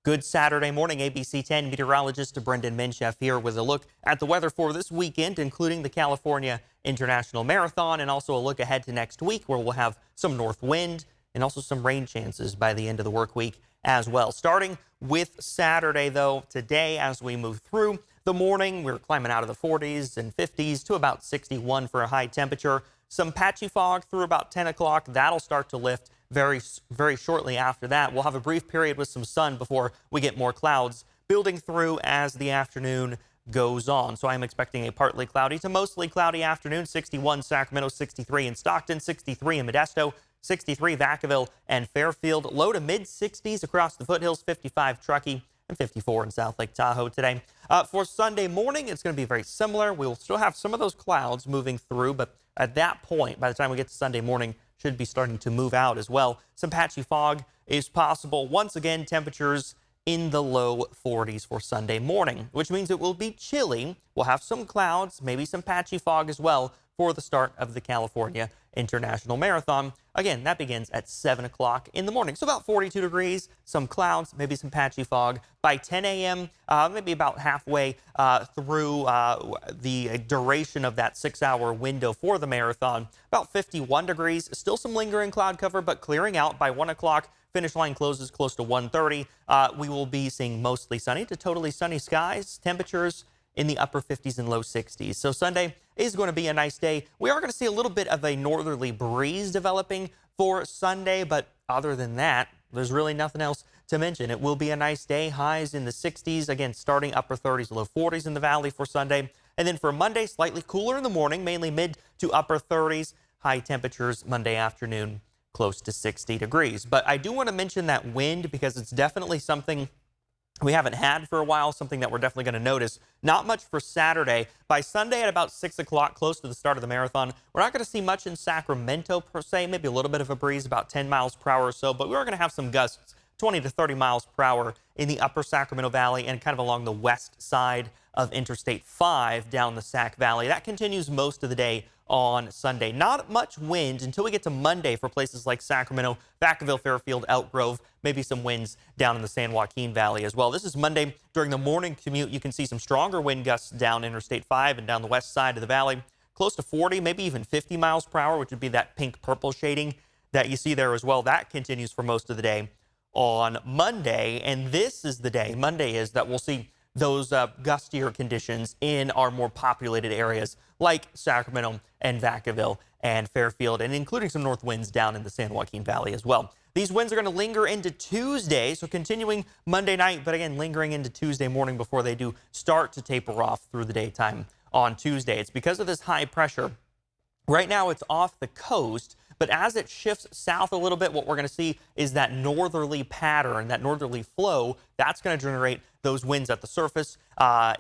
Good Saturday morning, ABC 10 meteorologist Brendan Minchef here with a look at the weather for this weekend, including the California International Marathon, and also a look ahead to next week where we'll have some north wind and also some rain chances by the end of the work week as well. Starting with Saturday, though, today as we move through the morning, we're climbing out of the 40s and 50s to about 61 for a high temperature. Some patchy fog through about 10 o'clock. That'll start to lift very shortly after that. We'll have a brief period with some sun before we get more clouds building through as the afternoon goes on. So I'm expecting a partly cloudy to mostly cloudy afternoon. 61 Sacramento, 63 in Stockton, 63 in Modesto, 63 Vacaville and Fairfield. Low to mid 60s across the foothills, 55 Truckee and 54 in South Lake Tahoe today. For Sunday morning, it's going to be very similar. We will still have some of those clouds moving through, but at that point, by the time we get to Sunday morning, should be starting to move out as well. Some patchy fog is possible. Once again, temperatures in the low 40s for Sunday morning, which means it will be chilly. We'll have some clouds, maybe some patchy fog as well for the start of the California International Marathon. Again, that begins at 7 o'clock in the morning. So about 42 degrees, some clouds, maybe some patchy fog. By 10 a.m., maybe about halfway through the duration of that 6-hour window for the marathon, about 51 degrees. Still some lingering cloud cover, but clearing out by 1 o'clock. Finish line closes close to 1:30. We will be seeing mostly sunny to totally sunny skies. Temperatures in the upper 50s and low 60s. So Sunday is going to be a nice day. We are going to see a little bit of a northerly breeze developing for Sunday, but other than that, there's really nothing else to mention. It will be a nice day. Highs in the 60s, again, starting upper 30s, low 40s in the valley for Sunday. And then for Monday, slightly cooler in the morning, mainly mid to upper 30s. High temperatures Monday afternoon, close to 60 degrees. But I do want to mention that wind because it's definitely something we haven't had for a while, something that we're definitely going to notice. Not much for Saturday. By Sunday at about 6 o'clock, close to the start of the marathon, we're not going to see much in Sacramento per se, maybe a little bit of a breeze, about 10 miles per hour or so, but we're going to have some gusts, 20 to 30 miles per hour in the upper Sacramento Valley and kind of along the west side of Interstate 5 down the Sac Valley. That continues most of the day on Sunday. Not much wind until we get to Monday for places like Sacramento, Vacaville, Fairfield, Elk Grove, maybe some winds down in the San Joaquin Valley as well. This is Monday. During the morning commute, you can see some stronger wind gusts down Interstate 5 and down the west side of the valley, close to 40, maybe even 50 miles per hour, which would be that pink-purple shading that you see there as well. That continues for most of the day on Monday, and this is the day, Monday is, that we'll see those gustier conditions in our more populated areas like Sacramento and Vacaville and Fairfield, and including some north winds down in the San Joaquin Valley as well. These winds are going to linger into Tuesday, so continuing Monday night, but again, lingering into Tuesday morning before they do start to taper off through the daytime on Tuesday. It's because of this high pressure. Right now, it's off the coast, but as it shifts south a little bit, what we're going to see is that northerly pattern, that northerly flow, that's going to generate those winds at the surface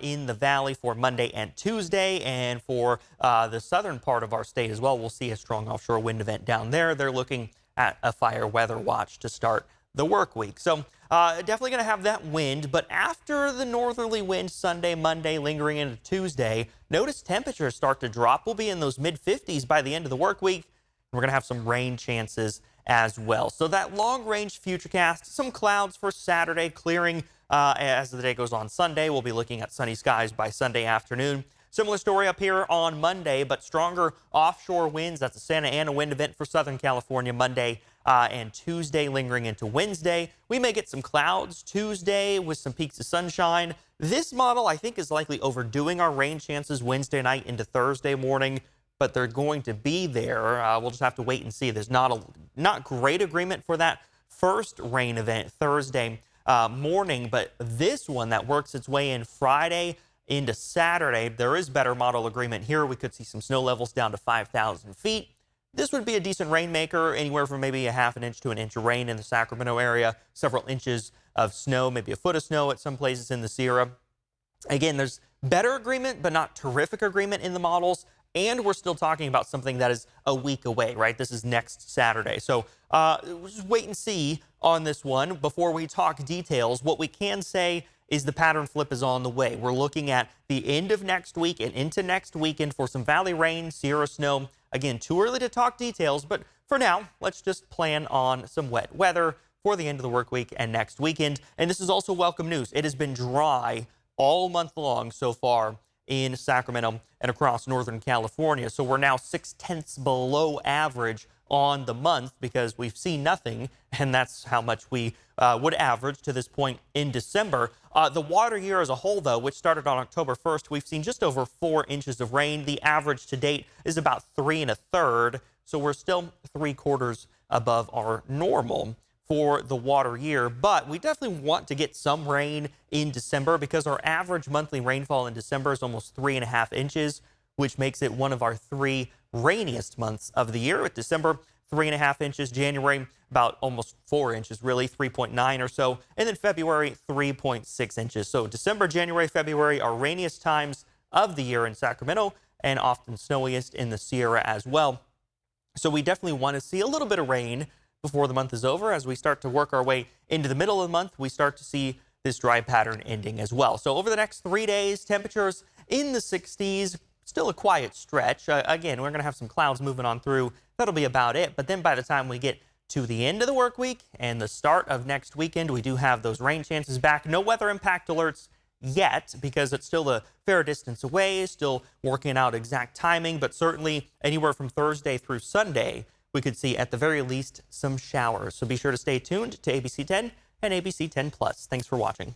in the valley for Monday and Tuesday. And for the southern part of our state as well, we'll see a strong offshore wind event down there. They're looking at a fire weather watch to start the work week. So definitely going to have that wind. But after the northerly wind Sunday, Monday, lingering into Tuesday, notice temperatures start to drop. We'll be in those mid-50s by the end of the work week. We're going to have some rain chances as well. So that long-range futurecast, some clouds for Saturday, clearing as the day goes on. Sunday, we'll be looking at sunny skies by Sunday afternoon. Similar story up here on Monday, but stronger offshore winds. That's a Santa Ana wind event for Southern California Monday and Tuesday, lingering into Wednesday. We may get some clouds Tuesday with some peaks of sunshine. This model, I think, is likely overdoing our rain chances Wednesday night into Thursday morning, but they're going to be there. We'll just have to wait and see. There's not great agreement for that first rain event Thursday morning, but this one that works its way in Friday into Saturday, there is better model agreement here. We could see some snow levels down to 5,000 feet. This would be a decent rainmaker, anywhere from maybe a half an inch to an inch of rain in the Sacramento area, several inches of snow, maybe a foot of snow at some places in the Sierra. Again, there's better agreement, but not terrific agreement in the models. And we're still talking about something that is a week away, right? This is next Saturday. So we'll just wait and see on this one before we talk details. What we can say is the pattern flip is on the way. We're looking at the end of next week and into next weekend for some valley rain, Sierra snow. Again, too early to talk details, but for now, let's just plan on some wet weather for the end of the work week and next weekend. And this is also welcome news. It has been dry all month long so far in Sacramento and across Northern California. So we're now 0.6 below average on the month because we've seen nothing, and that's how much we would average to this point in December. The water year as a whole, though, which started on October 1st, we've seen just over 4 inches of rain. The average to date is about 3 1/3, so we're still 3/4 above our normal for the water year. But we definitely want to get some rain in December because our average monthly rainfall in December is almost 3.5 inches, which makes it one of our 3 rainiest months of the year. With December, 3.5 inches, January, about almost 4 inches, really, 3.9 or so, and then February, 3.6 inches. So December, January, February are rainiest times of the year in Sacramento and often snowiest in the Sierra as well. So we definitely want to see a little bit of rain before the month is over. As we start to work our way into the middle of the month, we start to see this dry pattern ending as well. So over the next 3 days, temperatures in the 60s, still a quiet stretch. Again, we're going to have some clouds moving on through. That'll be about it. But then by the time we get to the end of the work week and the start of next weekend, we do have those rain chances back. No weather impact alerts yet because it's still a fair distance away, still working out exact timing, but certainly anywhere from Thursday through Sunday, we could see at the very least some showers. So be sure to stay tuned to ABC 10 and ABC 10 Plus. Thanks for watching.